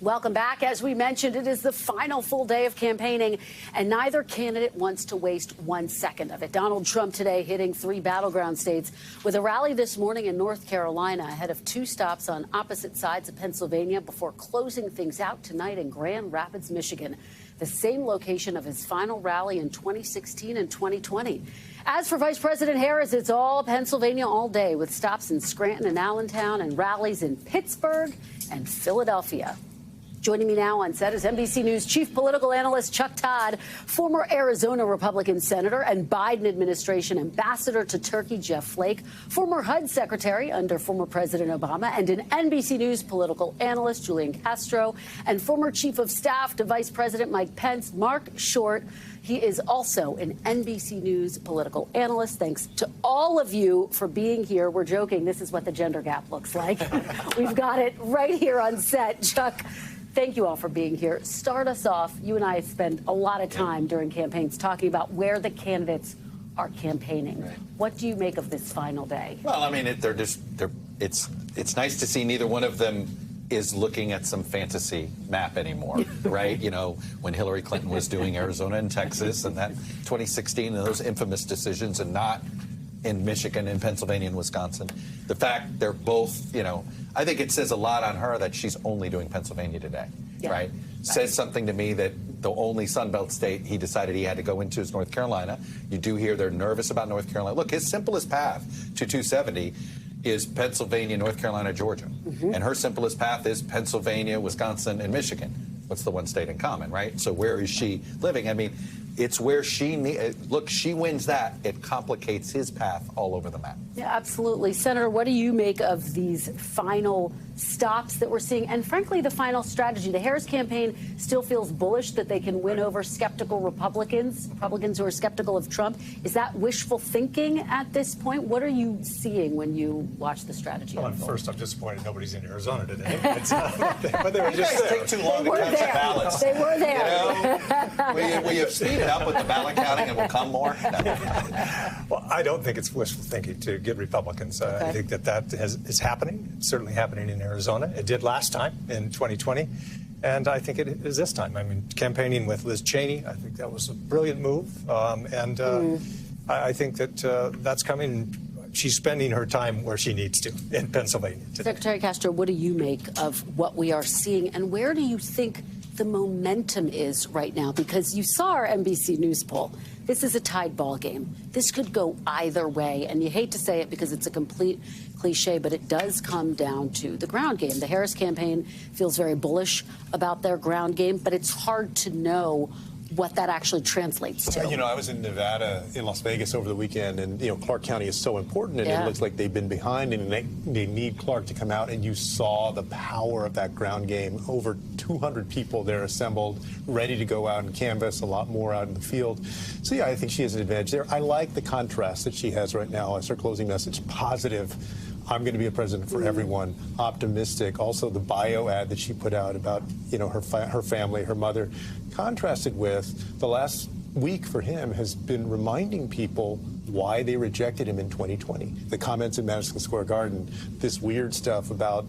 Welcome back. As we mentioned, it is the final full day of campaigning, and neither candidate wants to waste 1 second of it. Donald Trump today hitting 3 battleground states with a rally this morning in North Carolina ahead of 2 stops on opposite sides of Pennsylvania before closing things out tonight in Grand Rapids, Michigan, the same location of his final rally in 2016 and 2020. As for Vice President Harris, it's all Pennsylvania all day with stops in Scranton and Allentown and rallies in Pittsburgh and Philadelphia. Joining me now on set is NBC News chief political analyst Chuck Todd, former Arizona Republican senator and Biden administration ambassador to Turkey Jeff Flake, former HUD secretary under former President Obama, and an NBC News political analyst Julian Castro, and former chief of staff to Vice President Mike Pence, Marc Short. He is also an NBC News political analyst. Thanks to all of you for being here. We're joking. This is what the gender gap looks like. We've got it right here on set. Chuck, thank you all for being here. Start us off. You and I spend a lot of time during campaigns talking about where the candidates are campaigning. Right. What do you make of this final day? Well, I mean, it's nice to see neither one of them is looking at some fantasy map anymore, right? You know, when Hillary Clinton was doing Arizona and Texas and that 2016 and those infamous decisions, and not in Michigan and Pennsylvania and Wisconsin. The fact they're both, you know, I think it says a lot on her that she's only doing Pennsylvania today, right? Says something to me that the only Sunbelt state he decided he had to go into is North Carolina. You do hear they're nervous about North Carolina. Look, his simplest path to 270 is Pennsylvania, North Carolina, Georgia. And her simplest path is Pennsylvania, Wisconsin, and Michigan. What's the one state in common, right? So where is she living? I mean, it's where she look, she wins that. It complicates his path all over the map. Yeah, absolutely. Senator, what do you make of these final stops that we're seeing? And frankly, the final strategy. The Harris campaign still feels bullish that they can win over skeptical Republicans who are skeptical of Trump. Is that wishful thinking at this point? What are you seeing when you watch the strategy? Well, first, I'm disappointed nobody's in Arizona today. But they were just there. Take too long to count the ballots. They were there. You know, we have speeded up with the ballot counting and will come more. No. Well, I don't think it's wishful thinking to get Republicans. I think that is happening. It's certainly happening in Arizona. It did last time in 2020. And I think it is this time. I mean, campaigning with Liz Cheney, I think that was a brilliant move. I think that that's coming. She's spending her time where she needs to in Pennsylvania today. Secretary Castro, what do you make of what we are seeing, and where do you think the momentum is right now? Because you saw our NBC News poll. This is a tied ball game. This could go either way, and you hate to say it because it's a complete cliche, but it does come down to the ground game. The Harris campaign feels very bullish about their ground game, but it's hard to know what that actually translates to. You know, I was in Nevada, in Las Vegas over the weekend, and, you know, Clark County is so important, and it looks like they've been behind, and they need Clark to come out, and you saw the power of that ground game. Over 200 people there assembled, ready to go out and canvass, a lot more out in the field. So, yeah, I think she has an advantage there. I like the contrast that she has right now as her closing message. Positive. I'm going to be a president for everyone. Optimistic. Also, the bio ad that she put out about, you know, her family, her mother, contrasted with the last week for him has been reminding people why they rejected him in 2020. The comments in Madison Square Garden, this weird stuff about,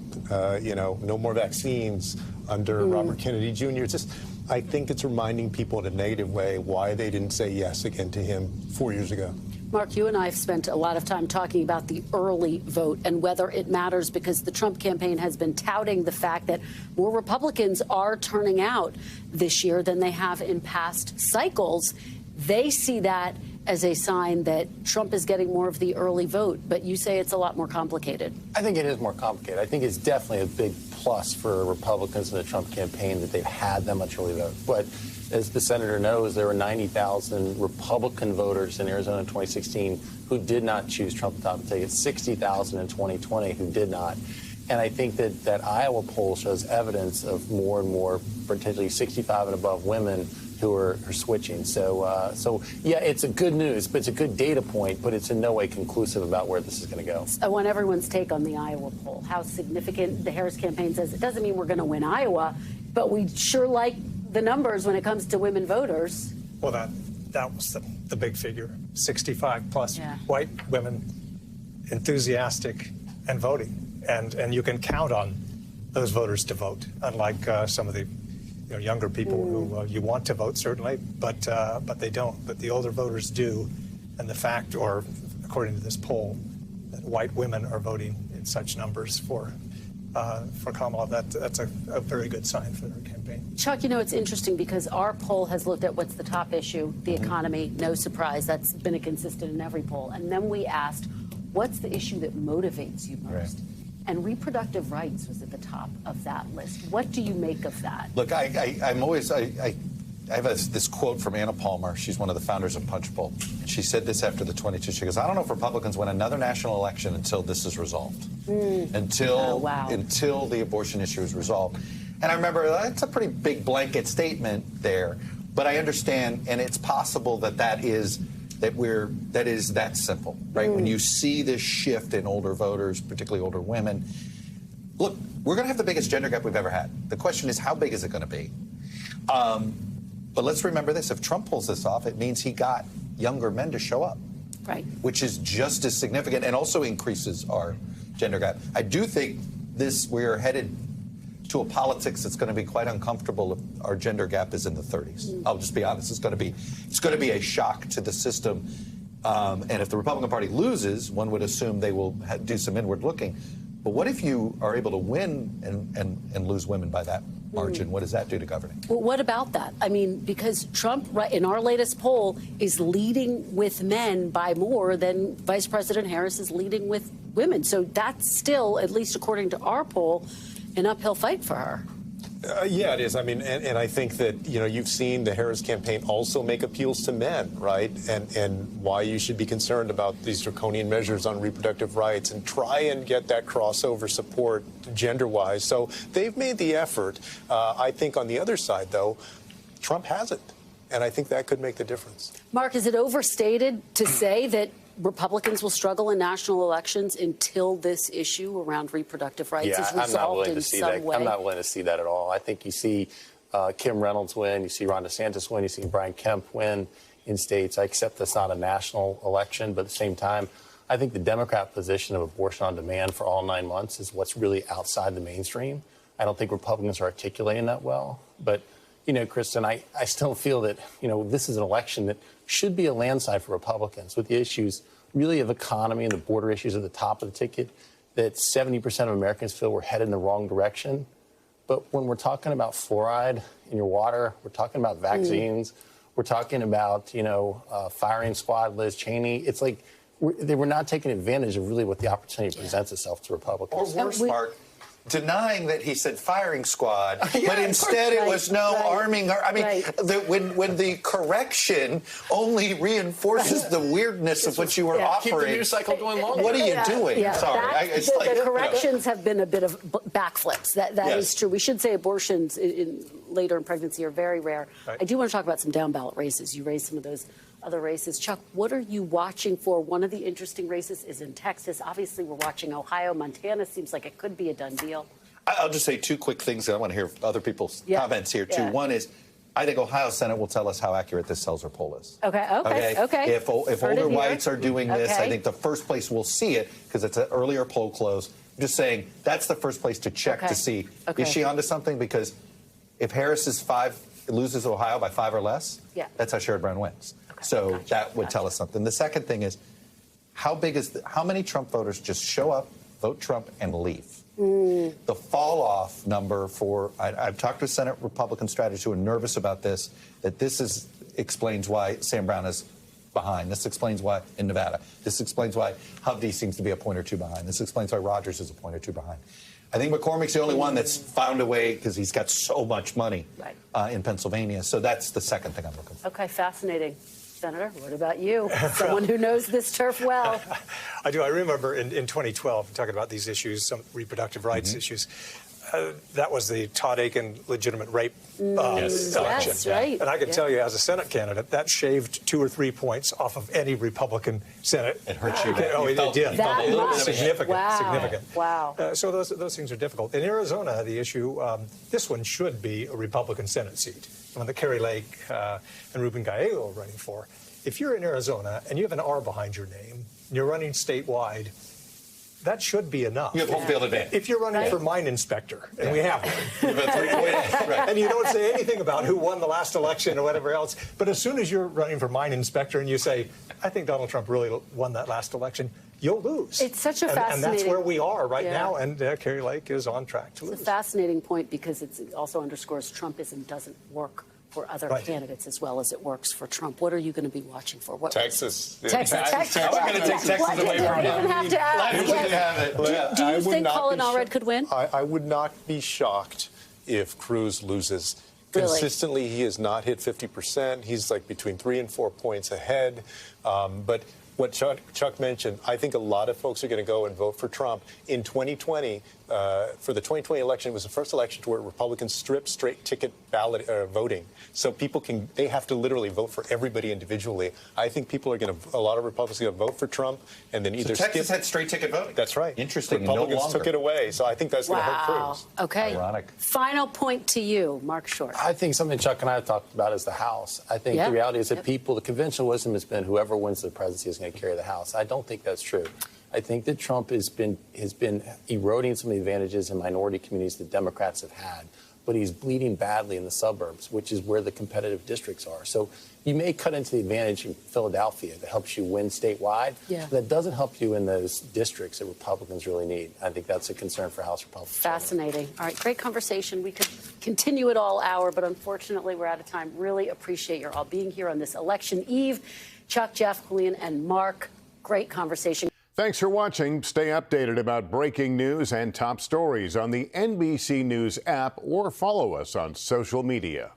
you know, no more vaccines under Robert Kennedy Jr. It's just, I think it's reminding people in a negative way why they didn't say yes again to him 4 years ago. Marc, you and I have spent a lot of time talking about the early vote and whether it matters, because the Trump campaign has been touting the fact that more Republicans are turning out this year than they have in past cycles. They see that as a sign that Trump is getting more of the early vote, but you say it's a lot more complicated. I think it is more complicated. I think it's definitely a big plus for Republicans in the Trump campaign that they've had that much early vote. But as the senator knows, there were 90,000 Republican voters in Arizona in 2016 who did not choose Trump at the top of the ticket, 60,000 in 2020 who did not. And I think that Iowa poll shows evidence of more and more potentially 65 and above women who are switching. So yeah, it's a good news, but it's a good data point, but it's in no way conclusive about where this is going to go. I want everyone's take on the Iowa poll, how significant the Harris campaign says. It doesn't mean we're going to win Iowa, but we sure like the numbers when it comes to women voters. Well, that was the big figure, 65 plus white women, enthusiastic and voting. And you can count on those voters to vote, unlike some of the younger people who you want to vote, certainly, but they don't. But the older voters do. And the fact, or according to this poll, that white women are voting in such numbers for Kamala, that's a very good sign for their campaign. Chuck, it's interesting because our poll has looked at what's the top issue, the economy, no surprise. That's been a consistent in every poll. And then we asked, what's the issue that motivates you most? Right. And reproductive rights was at the top of that list. What do you make of that? Look, I have this quote from Anna Palmer. She's one of the founders of Punchbowl. She said this after the 22. She goes, I don't know if Republicans win another national election until this is resolved, until the abortion issue is resolved. And I remember that's a pretty big blanket statement there, but I understand, and it's possible that is that simple, right? When you see this shift in older voters, particularly older women, look, we're going to have the biggest gender gap we've ever had. The question is, how big is it going to be? But let's remember this. If Trump pulls this off, it means he got younger men to show up, right? Which is just as significant and also increases our gender gap. I do think we're headed to a politics that's going to be quite uncomfortable if our gender gap is in the 30s. I'll just be honest. It's going to be a shock to the system. And if the Republican Party loses, one would assume they will do some inward looking. But what if you are able to win and lose women by that margin? What does that do to governing? Well, what about that? I mean, because Trump, right, in our latest poll, is leading with men by more than Vice President Harris is leading with women. So that's still, at least according to our poll, an uphill fight for her. Yeah, it is. I mean, and I think that, you've seen the Harris campaign also make appeals to men, right? And why you should be concerned about these draconian measures on reproductive rights and try and get that crossover support gender-wise. So they've made the effort. I think on the other side, though, Trump hasn't. And I think that could make the difference. Mark, is it overstated to say that Republicans will struggle in national elections until this issue around reproductive rights is resolved in some way? I'm not willing to see that at all. I think you see Kim Reynolds win, you see Ron DeSantis win, you see Brian Kemp win in states. I accept that's not a national election, but at the same time, I think the Democrat position of abortion on demand for all 9 months is what's really outside the mainstream. I don't think Republicans are articulating that well. But, Kristen, I still feel that, this is an election that should be a landslide for Republicans with the issues really of economy and the border issues at the top of the ticket, that 70% of Americans feel we're headed in the wrong direction. But when we're talking about fluoride in your water, we're talking about vaccines, we're talking about, firing squad, Liz Cheney, it's like we're not taking advantage of really what the opportunity presents itself to Republicans. Or worse, Mark, denying that he said firing squad, but instead it was arming. I mean, when the correction only reinforces the weirdness of what you were offering. Keep the news cycle going longer. What are you doing? Sorry. The corrections have been a bit of backflips. That is true. We should say abortions later in pregnancy are very rare. Right. I do want to talk about some down ballot races. You raised some of those other races. Chuck, what are you watching for? One of the interesting races is in Texas. Obviously, we're watching Ohio. Montana seems like it could be a done deal. I'll just say two quick things. I want to hear other people's comments here, too. One is, I think Ohio Senate will tell us how accurate this Seltzer poll is. Okay. If older whites are doing this, I think the first place we'll see it, because it's an earlier poll close. I'm just saying that's the first place to check to see, is she onto something? Because if Harris is loses Ohio by 5 or less, that's how Sherrod Brown wins. So that would tell us something. The second thing is, how many Trump voters just show up, vote Trump, and leave? The fall-off number I've talked to Senate Republican strategists who are nervous about this, that explains why Sam Brown is behind. This explains why in Nevada. This explains why Hovde seems to be a point or two behind. This explains why Rogers is a point or two behind. I think McCormick's the only one that's found a way, because he's got so much money in Pennsylvania. So that's the second thing I'm looking for. Okay, fascinating. Senator, what about you? Someone who knows this turf well. I do. I remember in 2012, talking about these issues, some reproductive rights issues. That was the Todd Aiken legitimate rape election. Yes, right. And I can tell you, as a Senate candidate, that shaved 2 or 3 points off of any Republican Senate. It hurt you. It did. That much? Significant. Wow. So those things are difficult. In Arizona, the issue, this one should be a Republican Senate seat. The one that Kerry Lake and Ruben Gallego are running for. If you're in Arizona and you have an R behind your name, and you're running statewide, that should be enough. You have home field advantage. If you're running for mine inspector, and we have one, Right. and you don't say anything about who won the last election or whatever else, but as soon as you're running for mine inspector and you say, I think Donald Trump really won that last election, you'll lose. It's such a and that's where we are right Yeah. now, and Kari Lake is on track to lose. It's a fascinating point because it also underscores Trumpism doesn't work for other candidates as well as it works for Trump. What are you going to be watching for? Texas. Texas. I'm going to take Texas away from You him. even have to ask. Do you think Colin Allred could win? I would not be shocked if Cruz loses. Really? Consistently, he has not hit 50%. He's like between 3 and 4 points ahead. But what Chuck mentioned, I think a lot of folks are going to go and vote for Trump. In 2020, for the 2020 election, it was the first election to where Republicans stripped straight ticket ballot voting. So people they have to literally vote for everybody individually. I think people are a lot of Republicans are going to vote for Trump and then either Texas skip. had straight ticket voting. That's right. Interesting. Republicans No longer. took it away. So I think that's going to hurt Cruz. Okay. Ironic. Final point to you, Mark Short. I think something Chuck and I have talked about is the House. I think the reality is that the conventional wisdom has been whoever wins the presidency is going to carry the House. I don't think that's true. I think that Trump has been eroding some of the advantages in minority communities that Democrats have had, but he's bleeding badly in the suburbs, which is where the competitive districts are. So you may cut into the advantage in Philadelphia that helps you win statewide. But that doesn't help you in those districts that Republicans really need. I think that's a concern for House Republicans. Fascinating. All right, great conversation. We could continue it all hour, but unfortunately we're out of time. Really appreciate your all being here on this election eve. Chuck, Jeff, Julian, and Mark, great conversation. Thanks for watching. Stay updated about breaking news and top stories on the NBC News app or follow us on social media.